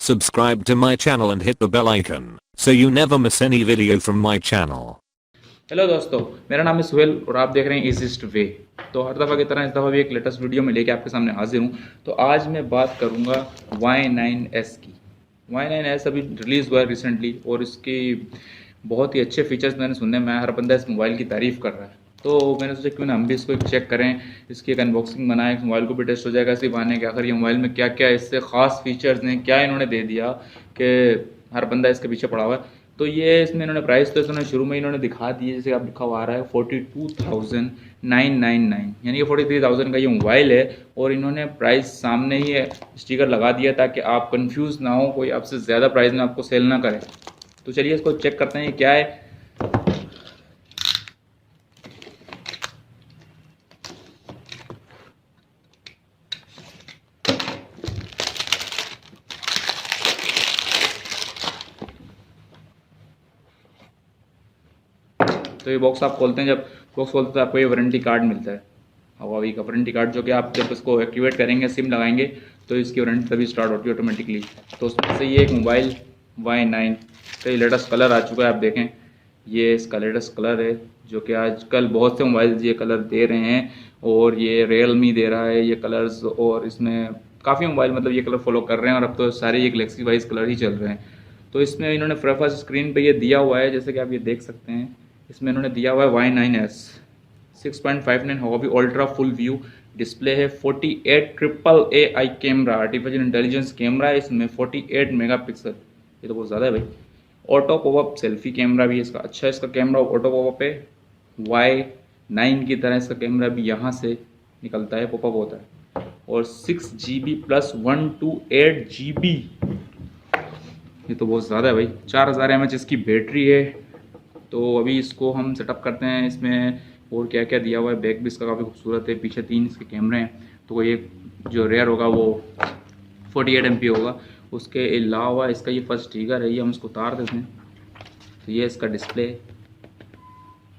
subscribe to my channel and hit the bell icon so you never miss any video from my channel. Hello दोस्तों, मेरा नाम है सुहेल और आप देख रहे हैं इजीस्ट वे। तो हर दफ़ा की तरह इस दफ़ा भी एक लेटेस्ट वीडियो में लेके आपके सामने हाजिर हूँ। तो आज मैं बात करूँगा Y9S की। Y9S अभी रिलीज़ हुआ है रिसेंटली और इसकी बहुत ही अच्छे फीचर्स मैंने सुने। मैं हर बंदा इस मोबाइल की तारीफ़ कर रहा है, तो मैंने सोचा क्यों ना हम भी इसको एक चेक करें, इसकी एक अनबॉक्सिंग बनाएं, इस मोबाइल को भी टेस्ट हो जाएगा इसी बहाने कि आखिर ये मोबाइल में क्या क्या इससे ख़ास फीचर्स हैं, क्या इन्होंने दे दिया कि हर बंदा इसके पीछे पड़ा हुआ है। तो ये इसमें इन्होंने प्राइस तो इसमें शुरू में इन्होंने दिखा दी है, जैसे आप लिखा हुआ आ रहा है 42,999, यानी कि 43,000 का ये मोबाइल है। और इन्होंने प्राइस सामने ही स्टिकर लगा दिया ताकि आप कंफ्यूज ना हो, कोई आपसे ज़्यादा प्राइस में आपको सेल ना करे। तो चलिए इसको चेक करते हैं क्या है। तो ये बॉक्स आप खोलते हैं, जब बॉक्स खोलते हैं तो आपको ये वारंटी कार्ड मिलता है, हवावी का वारंटी कार्ड, जो कि आप जब इसको एक्टिवेट करेंगे, सिम लगाएंगे तो इसकी वारंटी तभी स्टार्ट होती है ऑटोमेटिकली। तो उसमें से ये एक मोबाइल Y9 का लेटेस्ट कलर आ चुका है। आप देखें, ये इसका लेटेस्ट कलर है, जो कि आजकल बहुत से मोबाइल ये कलर दे रहे हैं और ये रियलमी दे रहा है ये कलर्स, और इसमें काफ़ी मोबाइल मतलब ये कलर फॉलो कर रहे हैं और अब तो सारे ये गैलेक्सी वाइज कलर ही चल रहे हैं। तो इसमें इन्होंने फर्स्ट स्क्रीन पे ये दिया हुआ है, जैसे कि आप ये देख सकते हैं, इसमें इन्होंने दिया हुआ है Y9S 6.59 Huawei ultra full view display है, 48 triple AI camera, artificial intelligence camera है इसमें, 48 मेगापिक्सल, ये तो बहुत ज़्यादा है भाई। ऑटो पॉपअप सेल्फी कैमरा भी है इसका, अच्छा है इसका कैमरा, ऑटो पॉपअप है। Y9 की तरह इसका कैमरा भी यहाँ से निकलता है, पॉपअप होता है। और 6GB प्लस 128GB, ये तो बहुत ज़्यादा है भाई। 4000 mAh इसकी बैटरी है। तो अभी इसको हम सेटअप करते हैं। इसमें और क्या क्या दिया हुआ है, बैक भी इसका काफ़ी खूबसूरत है, पीछे 3 इसके कैमरे हैं। तो ये जो रेयर होगा वो 48 MP होगा। उसके अलावा इसका ये फर्स्ट स्टिकर है, ये हम इसको उतार देते हैं। तो ये इसका डिस्प्ले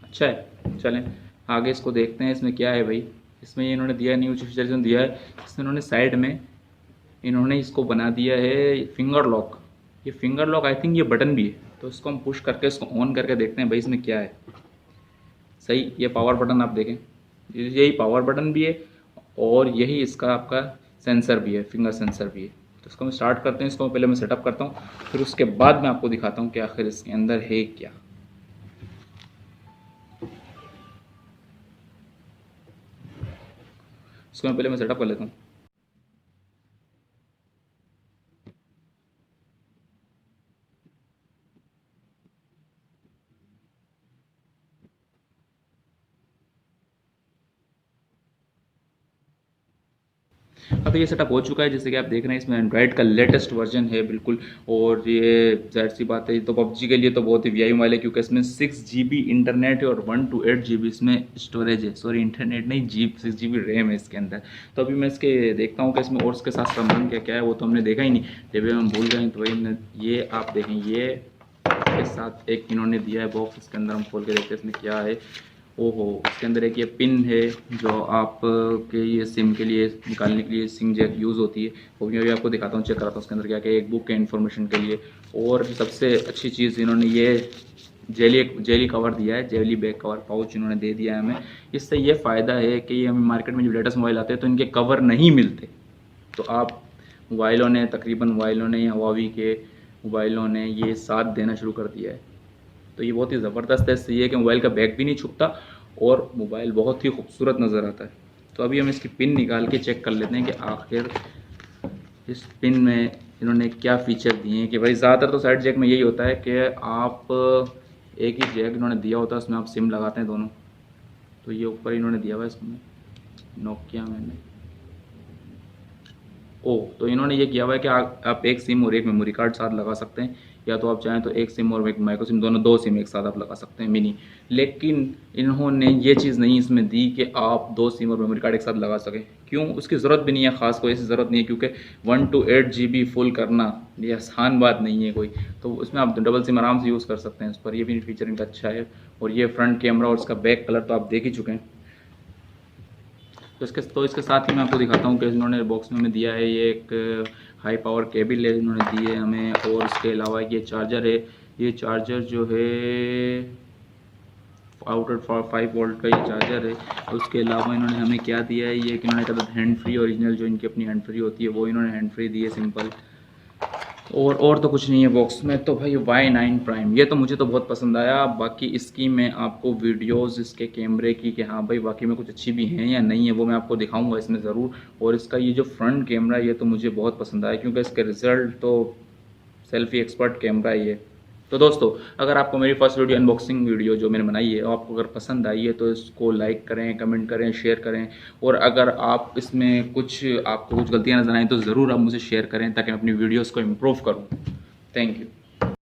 अच्छा है। चलें आगे इसको देखते हैं, इसमें क्या है भाई। इसमें ये इन्होंने दिया न्यू फीचर दिया है, इसमें इन्होंने साइड में इन्होंने इसको बना दिया है फिंगर लॉक। ये फिंगर लॉक आई थिंक ये बटन भी है, तो इसको हम पुश करके इसको ऑन करके देखते हैं भाई इसमें क्या है। सही, ये पावर बटन आप देखें, यही पावर बटन भी है और यही इसका आपका सेंसर भी है, फिंगर सेंसर भी है। तो इसको हम स्टार्ट करते हैं, इसको पहले मैं सेटअप करता हूँ, फिर उसके बाद मैं आपको दिखाता हूँ कि आखिर इसके अंदर है क्या। इसको मैं पहले सेटअप कर लेता हूँ। हाँ, तो ये सेटअप हो चुका है, जैसे कि आप देख रहे हैं इसमें एंड्रॉइड का लेटेस्ट वर्जन है बिल्कुल। और ये जाहिर सी बात है, तो पबजी के लिए तो बहुत ही वीआई मोबाइल है, क्योंकि इसमें 6GB इंटरनेट है और 128GB इसमें स्टोरेज है। सॉरी, इंटरनेट नहीं, 6GB रैम है इसके अंदर। तो अभी मैं इसके देखता हूँ कि इसमें और इसके साथ सामान क्या क्या है, वो तो हमने देखा ही नहीं, जब हम भूल गए। तो वही ये आप देखें, ये इसके साथ एक इन्होंने दिया है बॉक्स, इसके अंदर हम खोल के देखते हैं इसमें क्या है। ओहो, इसके अंदर एक ये पिन है जो आप के ये सिम के लिए निकालने के लिए सिम जैक यूज़ होती है, वो भी आपको दिखाता हूँ, चेक कराता हूँ उसके अंदर क्या क्या है, एक बुक है इन्फॉर्मेशन के लिए। और सबसे अच्छी चीज़ इन्होंने ये जेली कवर दिया है, जेली बैक कवर पाउच इन्होंने दे दिया है हमें। इससे ये फ़ायदा है कि ये हमें मार्केट में जो लेटेस्ट मोबाइल आते हैं तो इनके कवर नहीं मिलते। तो आप मोबाइलों ने तकरीबन मोबाइलों ने या हवावी के मोबाइलों ने ये साथ देना शुरू कर दिया है। तो ये बहुत ही ज़बरदस्त है। इससे ये है कि मोबाइल का बैक भी नहीं छुपता और मोबाइल बहुत ही खूबसूरत नज़र आता है। तो अभी हम इसकी पिन निकाल के चेक कर लेते हैं कि आखिर इस पिन में इन्होंने क्या फ़ीचर दिए हैं। कि भाई ज़्यादातर तो साइड जैक में यही होता है कि आप एक ही जैक इन्होंने दिया होता है, उसमें आप सिम लगाते हैं दोनों। तो ये ऊपर इन्होंने दिया हुआ है इसमें, नोकिया मैंने तो इन्होंने ये किया हुआ है कि आप एक सिम और एक मेमोरी कार्ड साथ लगा सकते हैं, या तो आप चाहें तो एक सिम और एक माइक्रो सिम, दोनों 2 सिम एक साथ आप लगा सकते हैं मिनी। लेकिन इन्होंने ये चीज़ नहीं इसमें दी कि आप 2 सिम और मेमोरी कार्ड एक साथ लगा सकें। क्यों, उसकी ज़रूरत भी नहीं है, ख़ास कोई ऐसी ज़रूरत नहीं है, क्योंकि 128GB फुल करना ये आसान बात नहीं है कोई। तो उसमें आप डबल सिम आराम से यूज़ कर सकते हैं उस पर, ये भी फीचर इनका अच्छा है। और ये फ्रंट कैमरा और इसका बैक कलर तो आप देख ही चुके हैं। तो इसके साथ ही मैं आपको दिखाता हूँ कि इन्होंने बॉक्स में दिया है ये एक हाई पावर केबल इन्होंने दी है हमें, और इसके अलावा ये चार्जर है। ये चार्जर जो है आउटलेट 5 वोल्ट का ये चार्जर है। उसके अलावा इन्होंने हमें क्या दिया है, ये कि इन्होंने कहा हैंड फ्री ओरिजिनल जो इनकी अपनी हैंड फ्री होती है वो इन्होंने हैंड फ्री दी है सिंपल। और तो कुछ नहीं है बॉक्स में। तो भाई Y9 प्राइम ये तो मुझे तो बहुत पसंद आया। बाकी इसकी मैं आपको वीडियोस इसके कैमरे की कि हाँ भाई वाकई में कुछ अच्छी भी हैं या नहीं है वो मैं आपको दिखाऊंगा इसमें ज़रूर। और इसका ये जो फ्रंट कैमरा ये तो मुझे बहुत पसंद आया, क्योंकि इसके रिज़ल्ट तो सेल्फी एक्सपर्ट कैमरा ही है। तो दोस्तों अगर आपको मेरी फर्स्ट वीडियो अनबॉक्सिंग वीडियो जो मैंने बनाई है आपको अगर पसंद आई है तो इसको लाइक करें, कमेंट करें, शेयर करें। और अगर आप इसमें आपको कुछ गलतियां नज़र आएँ तो ज़रूर आप मुझे शेयर करें ताकि मैं अपनी वीडियोस को इम्प्रूव करूं। Thank you.